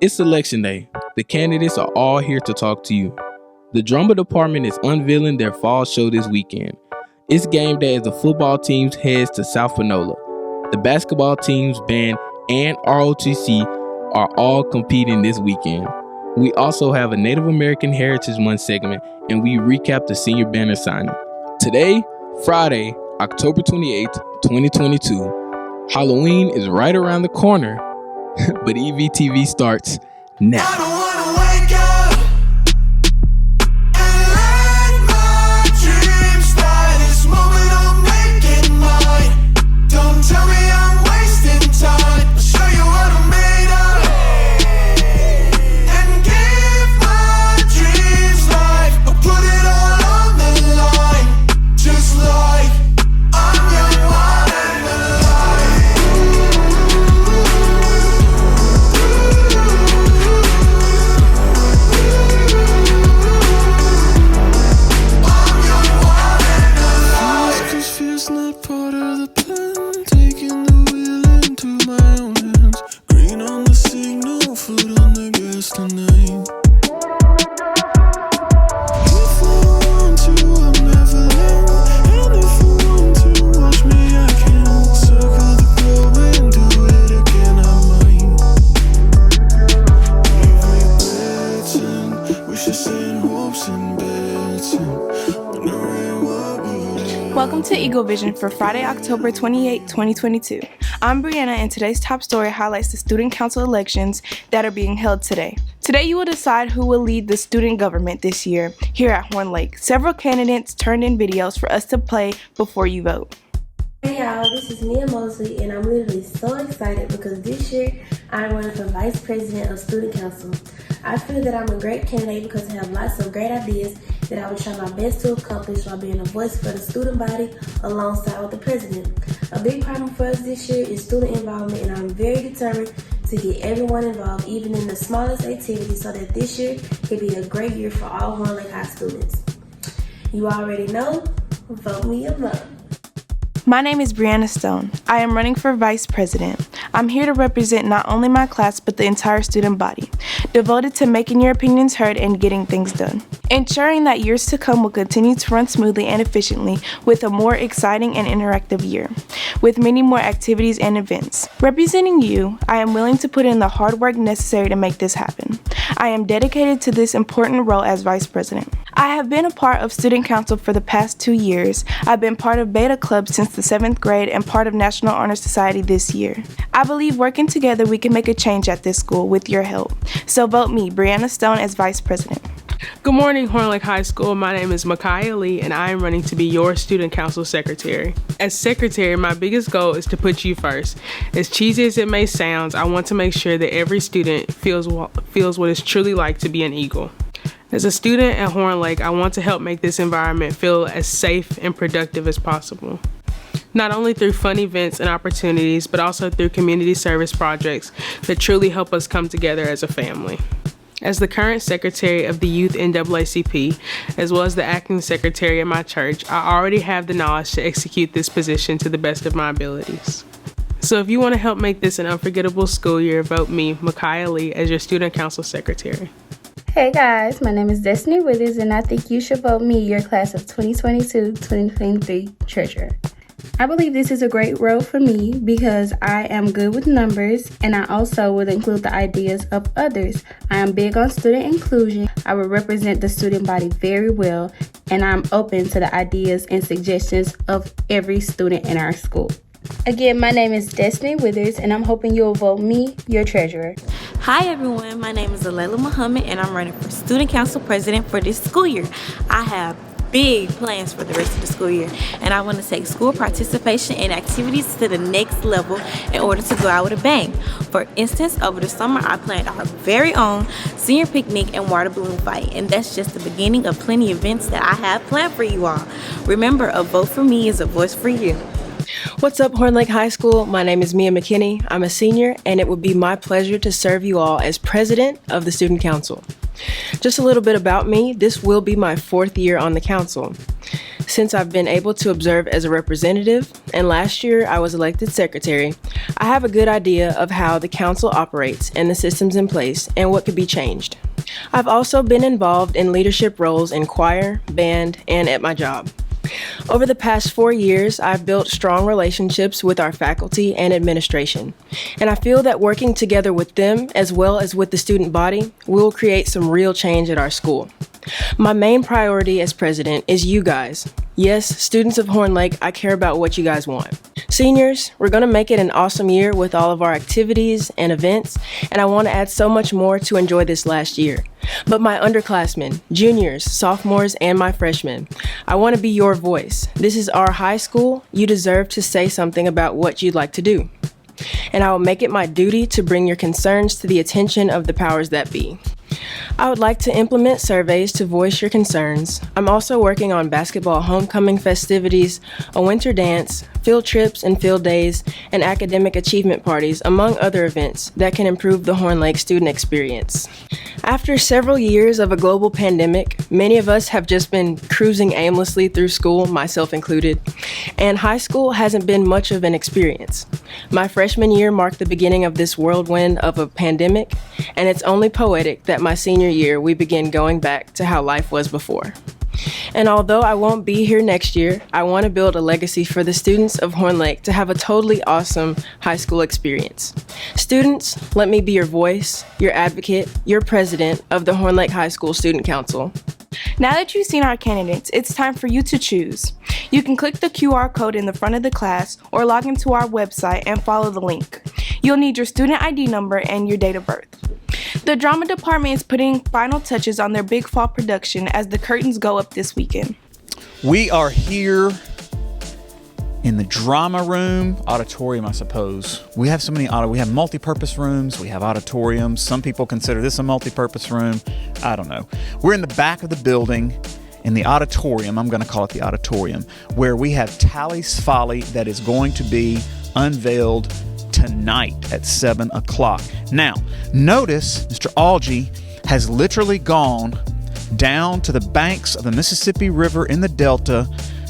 It's election day. The candidates are all here to talk to you. The drama department is unveiling their fall show this weekend. It's game day as the football teams heads to South Panola. The basketball teams, band, and ROTC are all competing this weekend. We also have a Native American Heritage Month segment, and we recap the senior banner signing. Today, Friday, October 28th, 2022. Halloween is right around the corner, but EVTV starts now. I don't wanna wake up and let my dreams die. This moment I'm making mine. Don't tell me I'm wasting time. I'll show you what I'm made of and give my dreams life. I'll put it all on the line, just like I'm young, wild and alive. This feels not part of the plan. Taking the wheel into my own hands. Green on the signal, foot on the gas tonight. If I want to, I'll never land. And if I want to watch me, I can. Circle the globe and do it again, I might. Leave me waiting. Wish I sent hopes and bets. Wondering what would end. Welcome to Eagle Vision for Friday, October 28, 2022. I'm Brianna, and today's top story highlights the student council elections that are being held today. Today, you will decide who will lead the student government this year here at Horn Lake. Several candidates turned in videos for us to play before you vote. Hey y'all, this is Mia Mosley, and I'm literally so excited because this year I'm running for Vice President of Student Council. I feel that I'm a great candidate because I have lots of great ideas that I will try my best to accomplish while being a voice for the student body alongside with the president. A big problem for us this year is student involvement, and I'm very determined to get everyone involved, even in the smallest activities, so that this year can be a great year for all Horn Lake High students. You already know, vote me a vote. My name is Brianna Stone. I am running for Vice President. I'm here to represent not only my class, but the entire student body, devoted to making your opinions heard and getting things done, ensuring that years to come will continue to run smoothly and efficiently with a more exciting and interactive year, with many more activities and events. Representing you, I am willing to put in the hard work necessary to make this happen. I am dedicated to this important role as Vice President. I have been a part of Student Council for the past 2 years. I've been part of Beta Club since the 7th grade and part of National Honor Society this year. I believe working together we can make a change at this school with your help. So vote me, Brianna Stone, as Vice President. Good morning, Horn Lake High School. My name is Micaiah Lee, and I am running to be your Student Council Secretary. As Secretary, my biggest goal is to put you first. As cheesy as it may sound, I want to make sure that every student feels what it's truly like to be an Eagle. As a student at Horn Lake, I want to help make this environment feel as safe and productive as possible. Not only through fun events and opportunities, but also through community service projects that truly help us come together as a family. As the current secretary of the Youth NAACP, as well as the acting secretary of my church, I already have the knowledge to execute this position to the best of my abilities. So if you want to help make this an unforgettable school year, vote me, Micaiah Lee, as your student council secretary. Hey guys, my name is Destiny Withers, and I think you should vote me your class of 2022-2023 treasurer. I believe this is a great role for me because I am good with numbers, and I also will include the ideas of others. I am big on student inclusion. I will represent the student body very well, and I'm open to the ideas and suggestions of every student in our school. Again, my name is Destiny Withers, and I'm hoping you'll vote me your treasurer. Hi everyone, my name is Alayla Muhammad, and I'm running for Student Council President for this school year. I have big plans for the rest of the school year, and I want to take school participation and activities to the next level in order to go out with a bang. For instance, over the summer I planned our very own senior picnic and water balloon fight, and that's just the beginning of plenty of events that I have planned for you all. Remember, a vote for me is a voice for you. What's up, Horn Lake High School? My name is Mia McKinney. I'm a senior, and it would be my pleasure to serve you all as president of the Student Council. Just a little bit about me. This will be my 4th year on the council. since I've been able to observe as a representative, and last year I was elected secretary, I have a good idea of how the council operates and the systems in place and what could be changed. I've also been involved in leadership roles in choir, band, and at my job. Over the past 4 years, I've built strong relationships with our faculty and administration, and I feel that working together with them as well as with the student body will create some real change at our school. My main priority as president is you guys. Yes, students of Horn Lake, I care about what you guys want. Seniors, we're going to make it an awesome year with all of our activities and events, and I want to add so much more to enjoy this last year. But my underclassmen, juniors, sophomores, and my freshmen, I want to be your voice. This is our high school. You deserve to say something about what you'd like to do. And I will make it my duty to bring your concerns to the attention of the powers that be. I would like to implement surveys to voice your concerns. I'm also working on basketball homecoming festivities, a winter dance, field trips and field days, and academic achievement parties, among other events that can improve the Horn Lake student experience. After several years of a global pandemic, many of us have just been cruising aimlessly through school, myself included, and high school hasn't been much of an experience. My freshman year marked the beginning of this whirlwind of a pandemic, and it's only poetic that my senior year we begin going back to how life was before. And although I won't be here next year, I want to build a legacy for the students of Horn Lake to have a totally awesome high school experience. Students, let me be your voice, your advocate, your president of the Horn Lake High School Student Council. Now that you've seen our candidates, it's time for you to choose. You can click the QR code in the front of the class or log into our website and follow the link. You'll need your student ID number and your date of birth. The drama department is putting final touches on their big fall production as the curtains go up this weekend. We are here in the drama room, auditorium, I suppose. We have so many, we have multi-purpose rooms, we have auditoriums. Some people consider this a multi-purpose room. I don't know. We're in the back of the building in the auditorium, I'm gonna call it the auditorium, where we have Tally's Folly that is going to be unveiled tonight at 7 o'clock. Now, notice Mr. Algie has literally gone down to the banks of the Mississippi River in the Delta,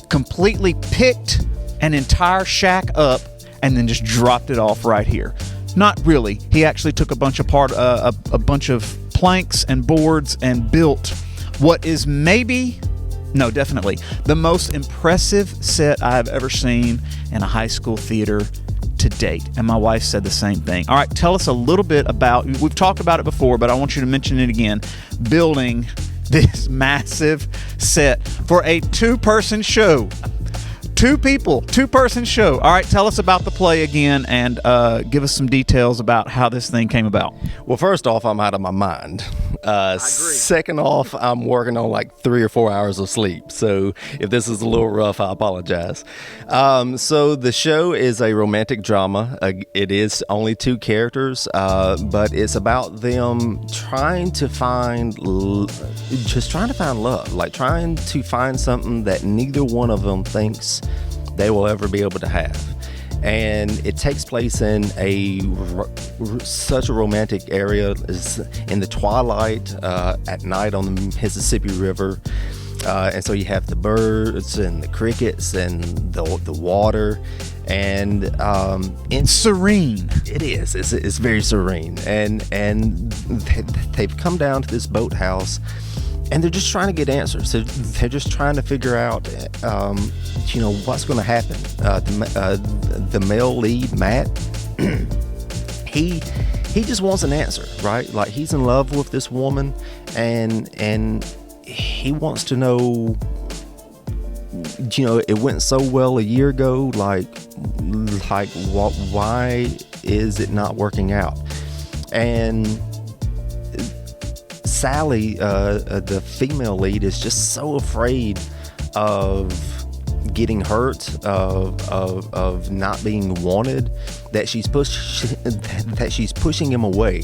completely picked an entire shack up, and then just dropped it off right here. Not really. He actually took a bunch of planks and boards and built what is definitely the most impressive set I have ever seen in a high school theater to date. And my wife said the same thing. All right, tell us a little bit about, we've talked about it before, but I want you to mention it again, building this massive set for a two-person show. Two-person show. All right, tell us about the play again and give us some details about how this thing came about. Well, first off, I'm out of my mind. Second off, I'm working on like 3 or 4 hours of sleep. So if this is a little rough, I apologize. So the show is a romantic drama. It is only 2 characters, but it's about them trying to find love, like trying to find something that neither one of them thinks they will ever be able to have. And it takes place in such a romantic area, in the twilight, at night on the Mississippi River. And so you have the birds and the crickets and the water, and it's serene. It is. It's very serene. And they've come down to this boathouse, and they're just trying to get answers. They're just trying to figure out, what's going to happen. The male lead, Matt, he just wants an answer, right? Like, he's in love with this woman, and he wants to know, it went so well a year ago, like why is it not working out? And Sally, the female lead, is just so afraid of getting hurt, of not being wanted, that she's pushing him away.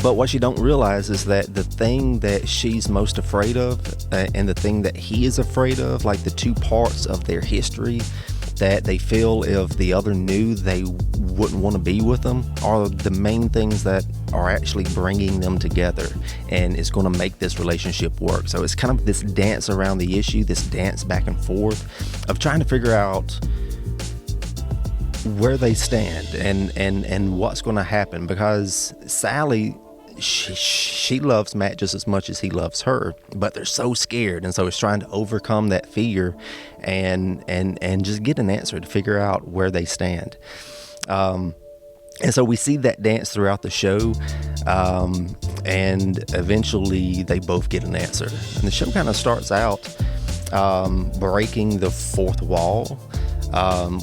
But what you don't realize is that the thing that she's most afraid of, and the thing that he is afraid of, like the two parts of their history, that they feel if the other knew, they wouldn't want to be with them, are the main things that are actually bringing them together and is going to make this relationship work. So it's kind of this dance around the issue, this dance back and forth of trying to figure out where they stand and what's going to happen, because Sally, she loves Matt just as much as he loves her, but they're so scared, and so it's trying to overcome that fear and just get an answer to figure out where they stand. And so we see that dance throughout the show, and eventually they both get an answer. And the show kind of starts out breaking the fourth wall,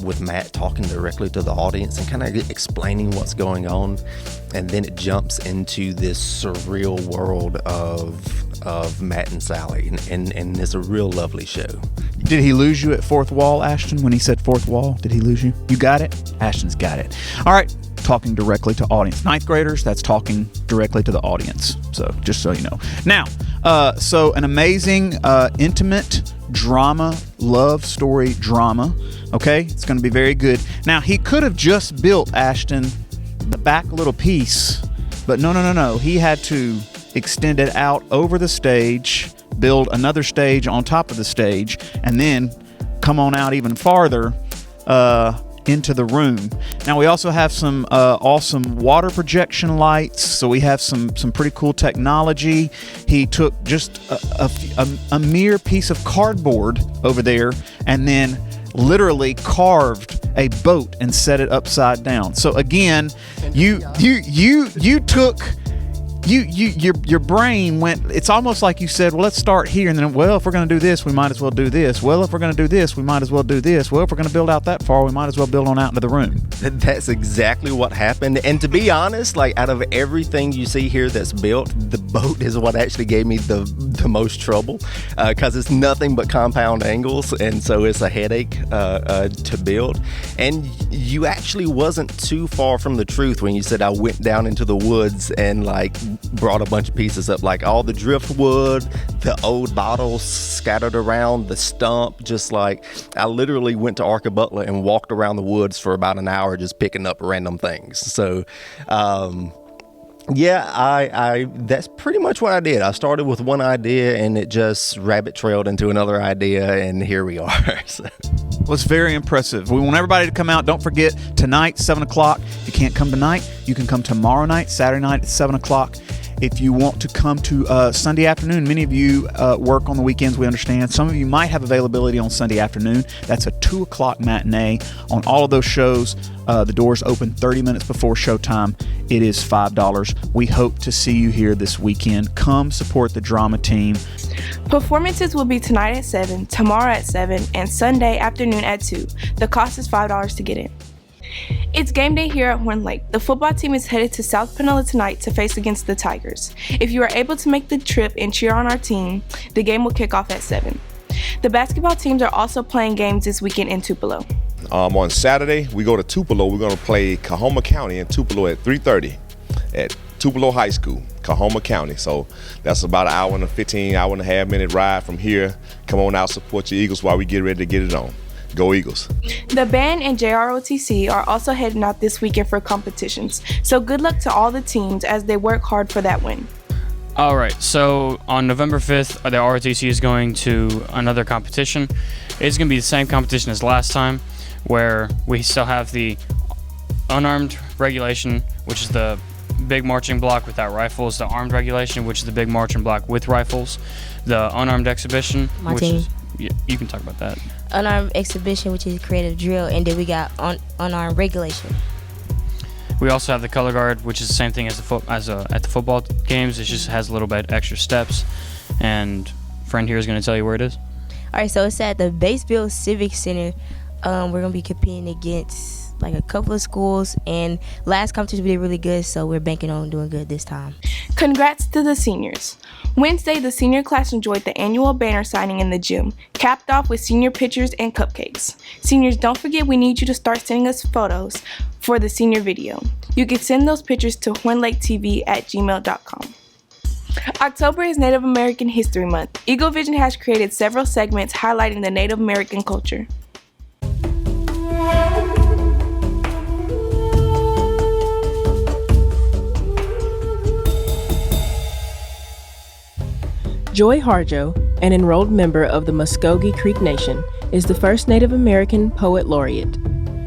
with Matt talking directly to the audience and kind of explaining what's going on. And then it jumps into this surreal world of Matt and Sally, and it's a real lovely show. Did he lose you at fourth wall, Ashton, when he said fourth wall? Did he lose you? You got it? Ashton's got it. All right. Talking directly to audience. Ninth graders, that's talking directly to the audience. So just so you know. Now, so an amazing, intimate drama, love story drama. Okay? It's going to be very good. Now, he could have just built, Ashton, the back little piece, but no. He had to extend it out over the stage, build another stage on top of the stage, and then come on out even farther into the room. Now we also have some awesome water projection lights, so we have some pretty cool technology. He took just a mere piece of cardboard over there and then literally carved a boat and set it upside down. So again, you took your brain went, it's almost like you said, well, let's start here, and then, well, if we're going to do this, we might as well do this. Well, if we're going to do this, we might as well do this. Well, if we're going to build out that far, we might as well build on out into the room. That's exactly what happened. And to be honest, like, out of everything you see here that's built, the boat is what actually gave me the most trouble, because it's nothing but compound angles, and so it's a headache to build. And you actually wasn't too far from the truth when you said I went down into the woods and like brought a bunch of pieces up, like all the driftwood, the old bottles scattered around, the stump, just like I literally went to Arca Butler and walked around the woods for about an hour just picking up random things. So yeah, I that's pretty much what I did. I started with one idea and it just rabbit trailed into another idea, and here we are. So. Well, it's very impressive. We want everybody to come out. Don't forget, tonight, 7 o'clock. If you can't come tonight, you can come tomorrow night, Saturday night at 7 o'clock. If you want to come to Sunday afternoon, many of you work on the weekends, we understand. Some of you might have availability on Sunday afternoon. That's a 2 o'clock matinee. On all of those shows, the doors open 30 minutes before showtime. It is $5. We hope to see you here this weekend. Come support the drama team. Performances will be tonight at 7, tomorrow at 7, and Sunday afternoon at 2. The cost is $5 to get in. It's game day here at Horn Lake. The football team is headed to South Panola tonight to face against the Tigers. If you are able to make the trip and cheer on our team, the game will kick off at 7. The basketball teams are also playing games this weekend in Tupelo. On Saturday, we go to Tupelo. We're going to play Coahoma County in Tupelo at 3:30 at Tupelo High School, Coahoma County. So that's about an hour and a half minute ride from here. Come on out, support your Eagles while we get ready to get it on. Go Eagles. The band and JROTC are also heading out this weekend for competitions. So good luck to all the teams as they work hard for that win. All right, so on November 5th, the ROTC is going to another competition. It's going to be the same competition as last time, where we still have the unarmed regulation, which is the big marching block without rifles, the armed regulation, which is the big marching block with rifles, the unarmed exhibition, which is, yeah, you can talk about that. Unarmed exhibition, which is creative drill, and then we got unarmed regulation. We also have the color guard, which is the same thing as at the football games. It just has a little bit extra steps, and friend here is going to tell you where it is. All right, so it's at the Batesville Civic Center. We're going to be competing against like a couple of schools, and last competition we did really good, so we're banking on doing good this time. Congrats to the seniors. Wednesday, the senior class enjoyed the annual banner signing in the gym, capped off with senior pictures and cupcakes. Seniors, don't forget we need you to start sending us photos for the senior video. You can send those pictures to hornlaketv@gmail.com. October is Native American History Month. Eagle Vision has created several segments highlighting the Native American culture. Joy Harjo, an enrolled member of the Muskogee Creek Nation, is the first Native American poet laureate.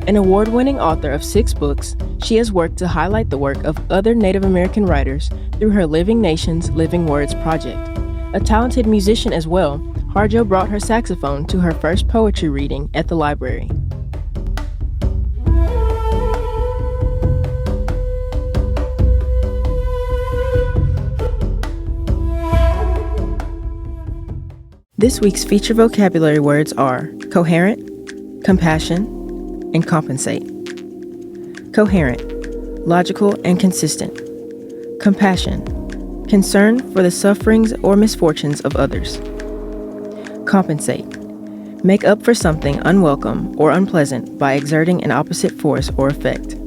An award-winning author of 6 books, she has worked to highlight the work of other Native American writers through her Living Nations, Living Words project. A talented musician as well, Harjo brought her saxophone to her first poetry reading at the library. This week's feature vocabulary words are coherent, compassion, and compensate. Coherent, logical and consistent. Compassion, concern for the sufferings or misfortunes of others. Compensate, make up for something unwelcome or unpleasant by exerting an opposite force or effect.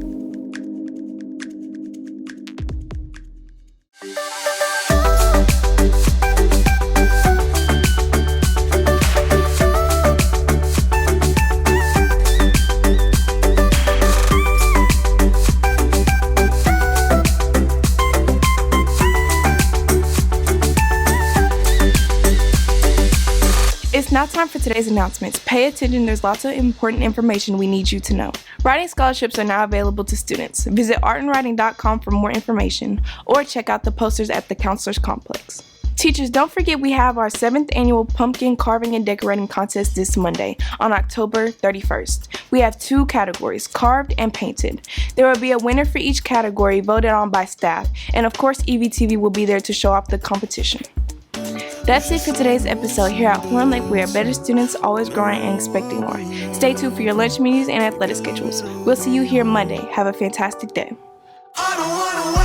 It's now time for today's announcements. Pay attention, there's lots of important information we need you to know. Writing scholarships are now available to students. Visit artandwriting.com for more information or check out the posters at the Counselors Complex. Teachers, don't forget we have our 7th annual pumpkin carving and decorating contest this Monday on October 31st. We have 2 categories, carved and painted. There will be a winner for each category voted on by staff, and of course EVTV will be there to show off the competition. That's it for today's episode. Here at Horn Lake, we are better students, always growing and expecting more. Stay tuned for your lunch meetings and athletic schedules. We'll see you here Monday. Have a fantastic day. I don't wanna wait.